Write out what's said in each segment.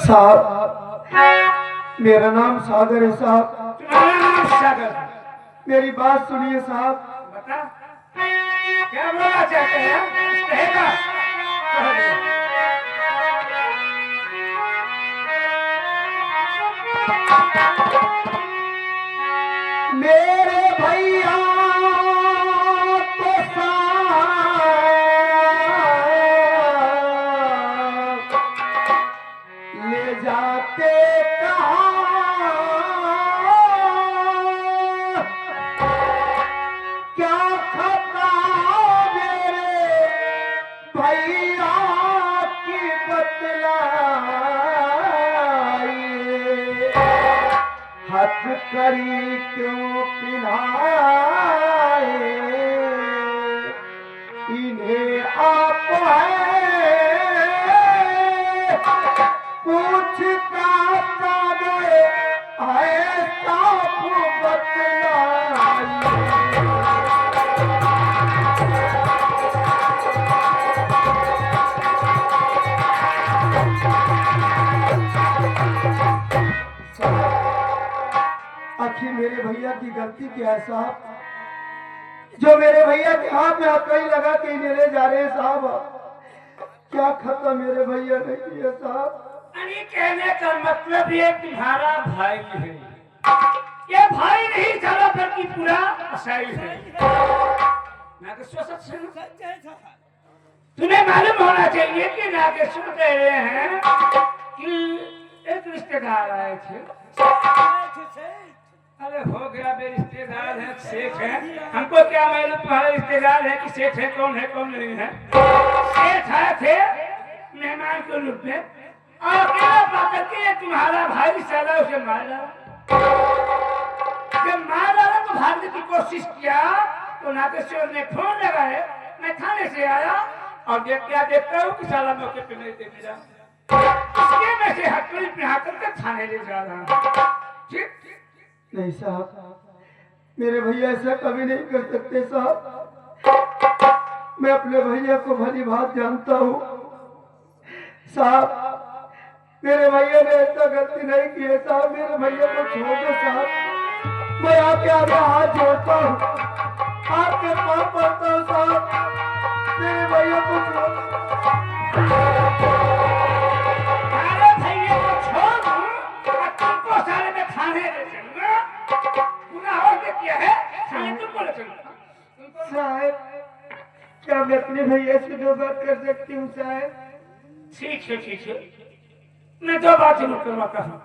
साहब, मेरा नाम सागर है साहब। तुम्हारा नाम सागर? मेरी बात सुनिए साहब। बता, क्या बोलना चाहते हैं? कुछ कहेगा? कह दो। मेरे भैया को साथ ले जाते कहाँ, क्या खता मेरे भैया की बतलाइए, हथ करी क्यों पिन्हाए, इन्हें आप है पूछता सागर ऐसा आखिर मेरे भैया की गलती क्या है साहब, जो मेरे भैया के हाथ में हथकड़ी लगा के इन्हें ले जा रहे हैं साहब? क्या खत्म मेरे भैया ने किया साहब? अरे कहने का मतलब ये तुम्हारा भाई है, ये भाई नहीं चला बल्कि पूरा कसाई है। नागेश्वर तुम्हें मालूम होना चाहिए कि नागेश्वर कह रहे हैं कि एक रिश्तेदार आए थे। अरे हो गया, मेरे रिश्तेदार है, सेठ है, हमको क्या मालूम तुम्हारे रिश्तेदार है कि सेठ है कौन नहीं है। सेठ आए थे मेहमान के रूप में और अकेला पाकर के तुम्हारा भाई साला उसे मार डाला। जब मार डाला तो भागने की कोशिश किया तो नागेश्वर ने फोन लगाए, मैं थाने से आया और देखता हूँ कि साला मौके पे नहीं दे मिला, इसलिए मैं से हथकड़ी पिहा करके थाने ले जा रहा हूँ। ठीक नहीं साहब, मेरे भैया ऐसा कभी नहीं कर सकते साहब। मैं अपने भैया को भली बात जानता हूँ साहब, मेरे भैया ने ऐसा गलती नहीं की है साहब। मेरे भैया को छोड़ दो साहब, मैं आपके आगे हाथ जोड़ता हूँ, आपके पाँव पड़ता हूँ साहब, मेरे भैया को छोड़ दो। अरे भैया को छोड़ दूं और तुमको सारे में थाने ले चलूंगा, गुनाह हो किया है, थाने तुमको ले चलूंगा। साहब, क्या मैं अपने भैया से दो बात कर सकती हूँ साहब? ठीक है, मैं दो बात जरूर करवाता हूँ।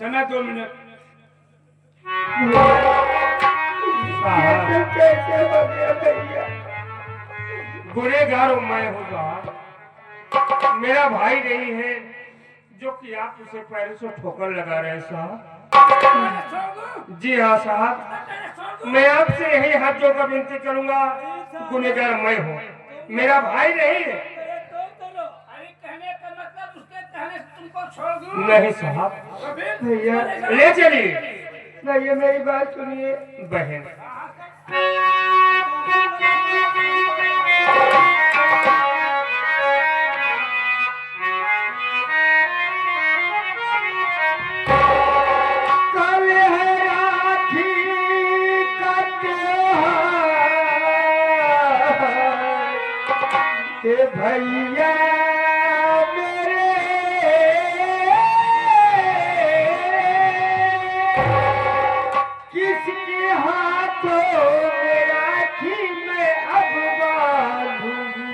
समय 2 मिनट। कैसे हो गया भैया? गुनेगार मैं होगा, मेरा भाई नहीं है जो कि आप उसे पैरों से ठोकर लगा रहे हैं साहब। जी हाँ साहब, मैं आपसे यही हाथ जोड़कर विनती करूंगा, गुनेगार मैं हूँ, मेरा भाई नहीं है। कहने का मतलब उसके कहने से तुमको छोड़ दूं? नहीं साहब, भैया ले चलिए। भैया मेरी बात सुनिए। बहन कल है राखी का त्योहार, हे भैया मेरे किसके हाथों में राखी मैं अब बांधूंगी,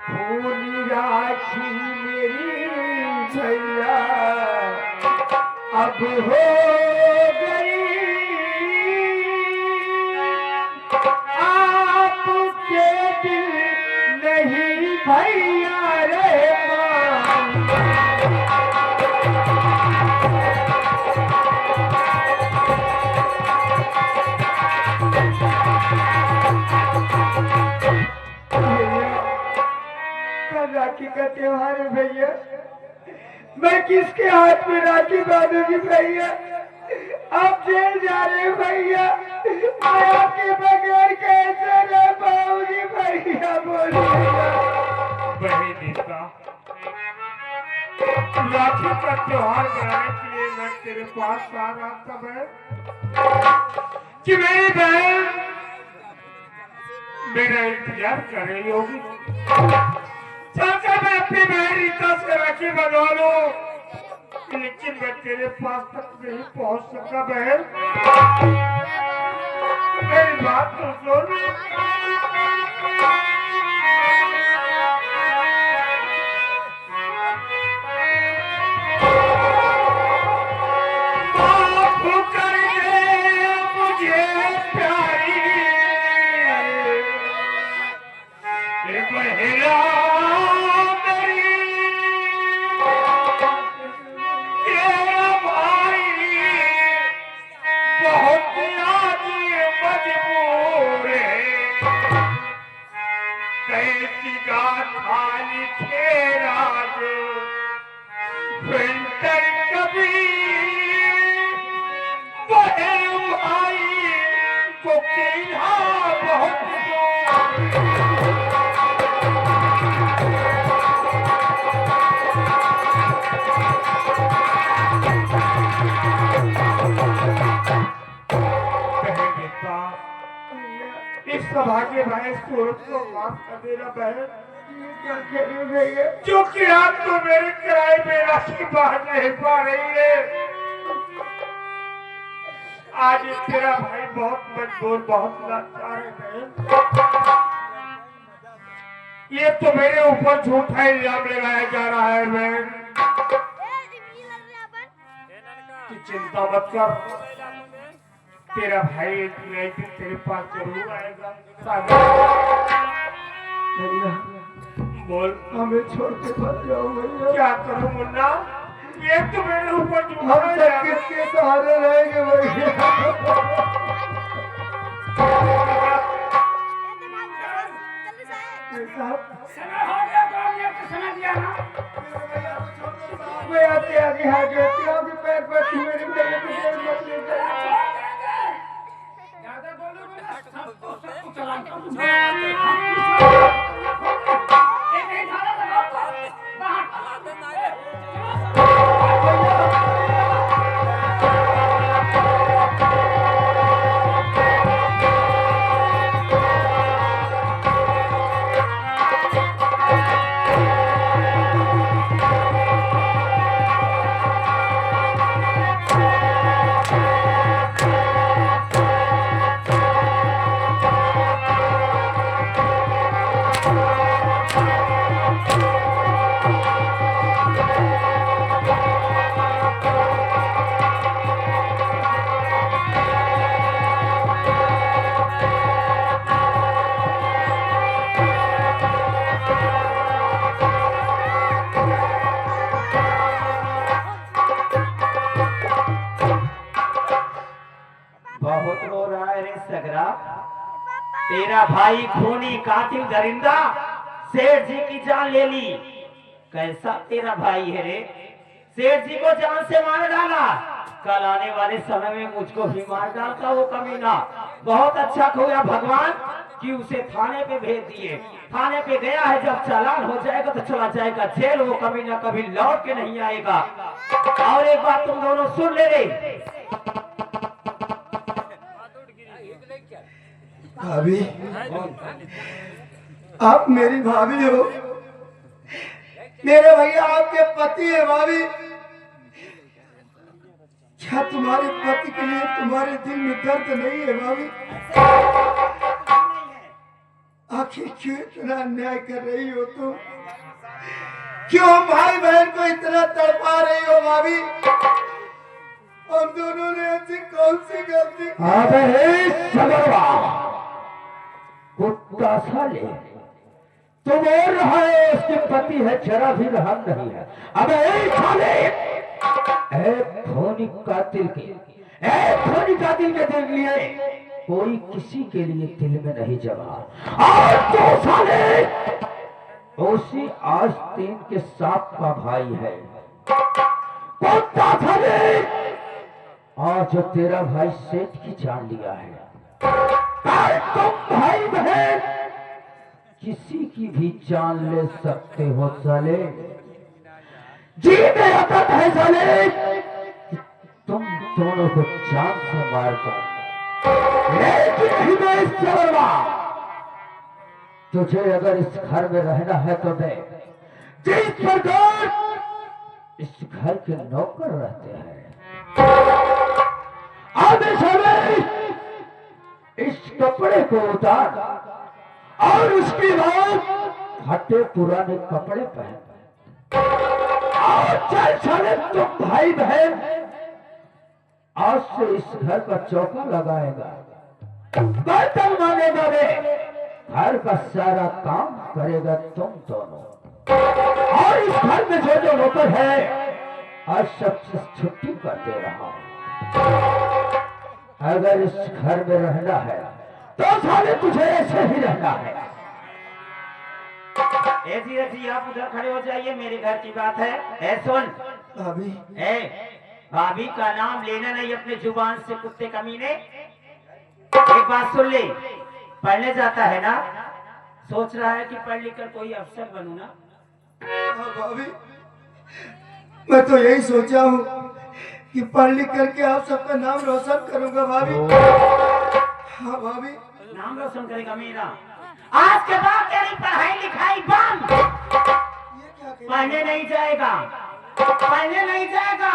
खूनी राखी मेरी भैया अब हो गई, आपके दिल नहीं भैया रहमान। कल राखी का त्योहार है भैया, मैं किसके हाथ में राखी बांधूंगी भैया? आप जेल जा रहे हैं भैया, मैं आपके बगैर कैसे रह पाऊंगी भैया? बोलिए बहन राखी का त्योहार मनाने के लिए मैं तेरे पास आ रहा था बहन, कि मेरी बहन मेरा इंतजार कर रही होगी। चलकर मैं अपनी बहन रीता से राखी बंधवा लूं, लेकिन मैं तेरे पास तक नहीं पहुंच सका बहन। मेरी बात तो सुन। इस सौभाग्य भाई सूरज को माफ कर देना बहन, क्योंकि आप तो मेरे किराए में राशि बाहर नहीं पा रही है। आज तेरा भाई बहुत मजबूर, बहुत लाचार है बहन। ये तो मेरे ऊपर झूठा इल्जाम लगाया जा रहा है बहन। चिंता मत कर, तेरा भाई एक दिन तेरे पास जरूर आएगा। भैया बोल, हमें छोड़ के मत जाओ भैया। क्या करूं मुन्ना, ये तो मेरे ऊपर हम सब किसके सहारे रहेंगे भैया? समय हो गया तो हमने आपको समय दिया ना। मैं आते आगे आगे आपके पैर पर मेरे भैया को पैर मत ले जाइए। ज्यादा बोलोगे ना सबको चलाऊंगा। एक ही धारा लगाओ तो बाहर बहुत रो रहा है रे सगरा, तेरा भाई खूनी कातिल दरिंदा सेठ जी की जान ले ली। कैसा तेरा भाई है रे, सेठ जी को जान से मार डाला, कल आने वाले समय में मुझको भी मार डालता वो कमीना। बहुत अच्छा खोया भगवान कि उसे थाने पे भेज दिए। थाने पे गया है, जब चालान हो जाएगा तो चला जाएगा जेल, वो कमीना कभी लौट के नहीं आएगा। और एक बात तुम दोनों सुन ले रे, भाभी आप मेरी भाभी हो, मेरे भैया आपके पति है। भाभी क्या तुम्हारे पति के लिए तुम्हारे दिल में दर्द नहीं है? भाभी आखिर क्यों इतना अन्याय कर रही हो तुम? क्यों भाई बहन को इतना तड़पा रही हो? भाभी हम दोनों ने ऐसी कौन सी गलती की? कुत्ता साले, तो बोल रहा है उसके पति है, जरा भी रहम नहीं है। अबे साले, खूनी कातिल के दिल लिए कोई किसी के लिए दिल में नहीं जमा। और तो साले उसी आज तीन के सांप का भाई है। कुत्ता साले, आज जो तेरा भाई सेठ की जान लिया है, तुम भाई बहन किसी की भी जान ले सकते हो साले। जी में आदत है साले कि तुम दोनों को जान से मार दो, लेकिन हिमेश शर्मा तुझे अगर इस घर में रहना है तो दे। जिस प्रकार इस घर के नौकर रहते हैं, आदेश हमें इस कपड़े को उतार और उसके बाद फटे पुराने कपड़े पहन और चल चले। तुम भाई बहन आज से इस घर का चौका लगाएगा, बर्तन मानेगा, रे घर का सारा काम करेगा तुम दोनों। और इस घर में जो जो नौकर है आज सबसे छुट्टी कर दे रहा हूं। अगर इस घर में रहना है तो साले तुझे ऐसे ही रहना है। ऐसी आप उधर खड़े हो जाइए, मेरे घर की बात है। ए सुन भाभी, भाभी का नाम लेना नहीं अपने जुबान से, कुत्ते कमीने। एक बात सुन ले, पढ़ने जाता है ना, सोच रहा है कि पढ़ लिख कर कोई अफसर बनूं ना। हाँ भाभी, मैं तो यही सोचा हूँ कि पढ़ लिख करके आप सबका नाम रोशन करूंगा भाभी। हाँ भाभी, नाम रोशन करेगा मेरा। आज के बाद तेरी पढ़ाई लिखाई बंद। ये क्या कह पढ़ने नहीं जाएगा, पढ़ने नहीं जाएगा।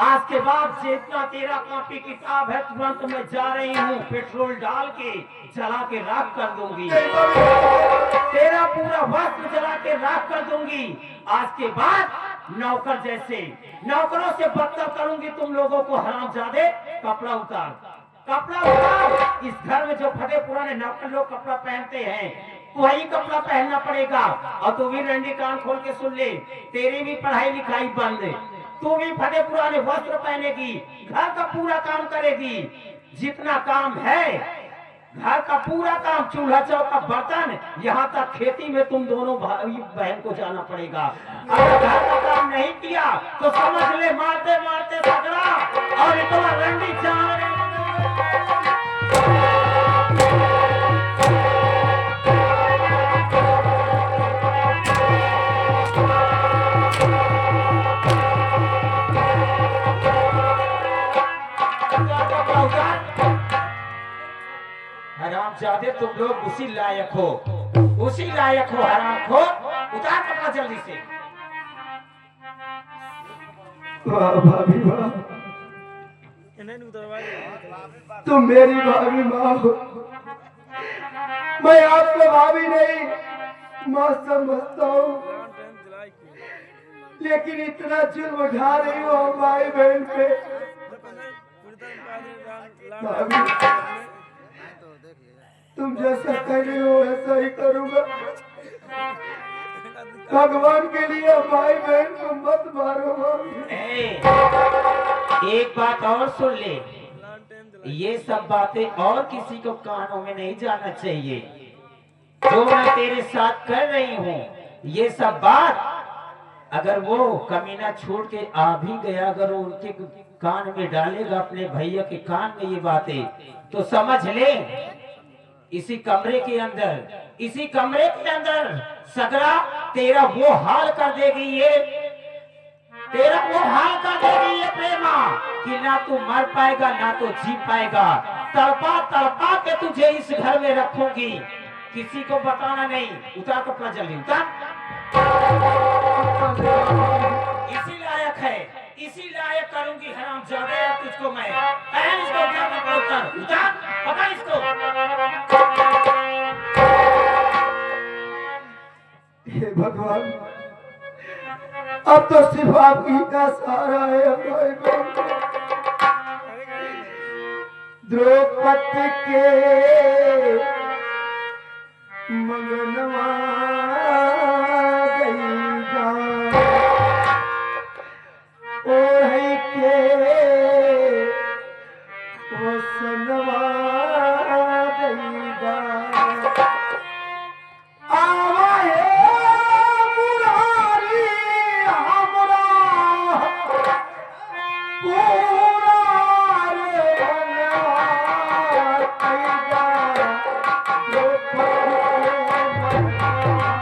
आज के बाद जितना तेरा कॉपी किताब है तुरंत मैं जा रही हूँ, पेट्रोल डाल के जला के राख कर दूंगी। तेरा पूरा वस्त्र जला के राख कर दूंगी। आज के बाद नौकर जैसे नौकरों से बदतर करूंगी तुम लोगों को। हरामजादे, कपड़ा उतार, कपड़ा उतार। इस घर में जो फटे पुराने नौकर लोग कपड़ा पहनते हैं वही कपड़ा पहनना पड़ेगा। और तू भी रंडी कान खोल के सुन ले, तेरी भी पढ़ाई लिखाई बंद। तू भी फटे पुराने वस्त्र पहनेगी, घर का पूरा काम करेगी। जितना काम है घर का पूरा काम, चूल्हा चौका बर्तन, यहाँ तक खेती में तुम दोनों भाई बहन को जाना पड़ेगा। अगर घर का काम नहीं किया तो समझ ले मारते मारते झगड़ा। और इतना रंडी जान हराम जादे, तुम लोग उसी लायक हो, उसी लायक हो। हराम खो, उतार कपड़ा जल्दी से। वाह भाभी वाह, तुम मेरी भाभी माँ हो। मैं आपको भाभी नहीं माँ समझता हूँ, लेकिन इतना जुल्म उठा रही हो हम भाई बहन पे। भाभी तुम जैसा कह रही हो ऐसा ही करूंगा। भगवान के लिए भाई बहन को मत मारो भाभी। एक बात और सुन ले, ये सब बातें और किसी को कानों में नहीं जाना चाहिए। जो मैं तेरे साथ कर रही हूँ ये सब बात अगर वो कमीना छोड़ के आ भी गया, अगर वो उनके कान में डालेगा, अपने भैया के कान में ये बातें, तो समझ ले इसी कमरे के अंदर सगरा तेरा वो हाल कर देगी ये, तेरा वो हाल कर देगी ये प्रेमा कि ना तू मर पाएगा ना तो जी पाएगा। तड़पा तड़पा के तुझे इस घर में रखूंगी, किसी को बताना नहीं। उतार कपड़ा जल्दी उतार। इसी लायक है, इसी लायक करूंगी हरामजादे तुझको मैं। पहन इसको, उतार कपड़ा उतार, उतार, पकड़ इसको। हे भगवान, अब तो सिर्फ आप ही का सहारा है हमारे बहन को। द्रौपदी के मंगनवा गई जान, ओढ़ई के वसनवा गई जान। आवाए मुरारी हमरा पूरा रे बनवा गई जान। द्रौपदी के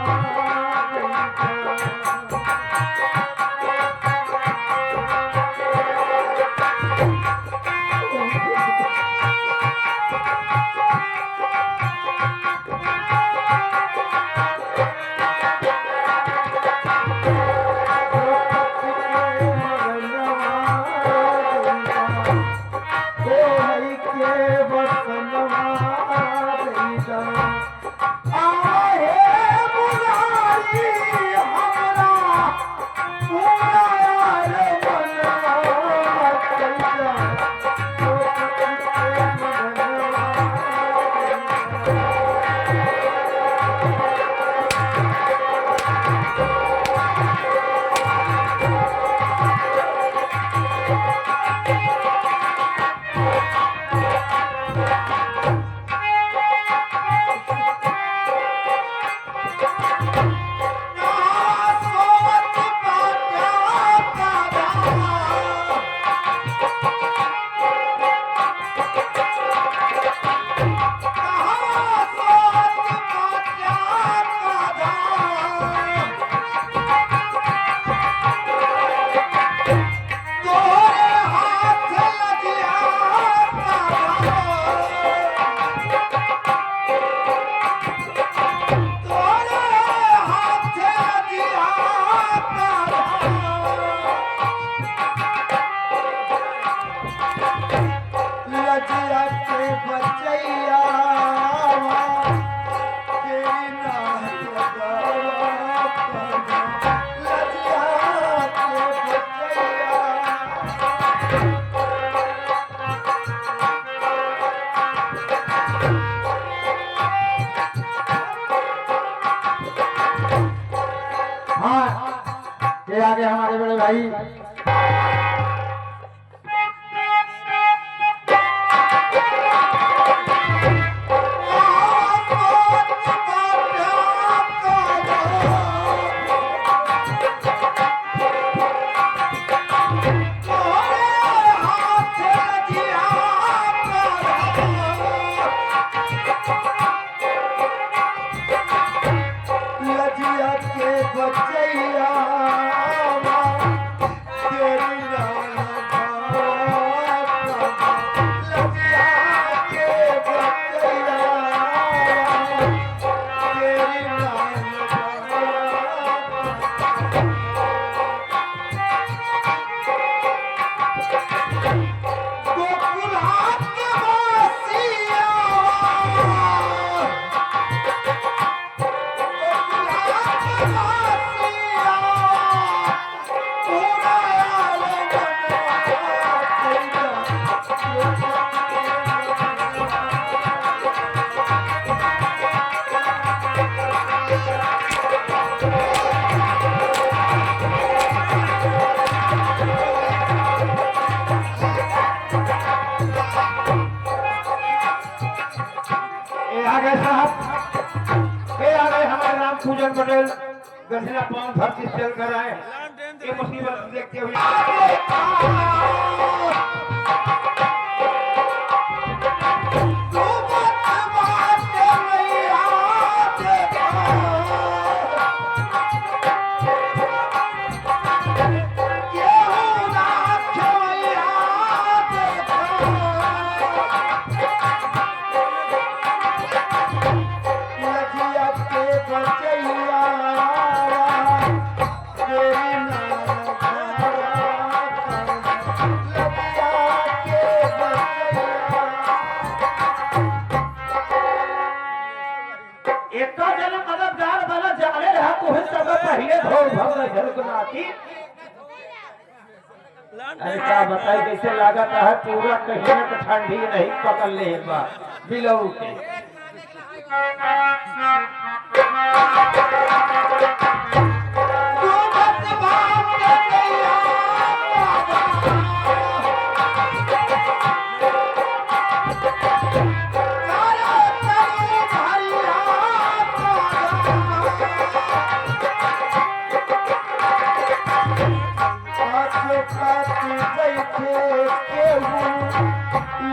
आगे हमारे बड़े भाई लजिया के बचैया तेरी लजिया के बचैया तेरी गोकुलहाट के वासिया आगे साहब ये आ गए हमारे राम पूजन पटेल गठिला पांव धरती चल कर आए ये मुसीबत देखते हुए अरे क्या बताई कैसे लागत है पूरा कहीं में ठंडी नहीं पकड़ ले बिलऊ के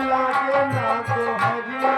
लागे ना तो हरिया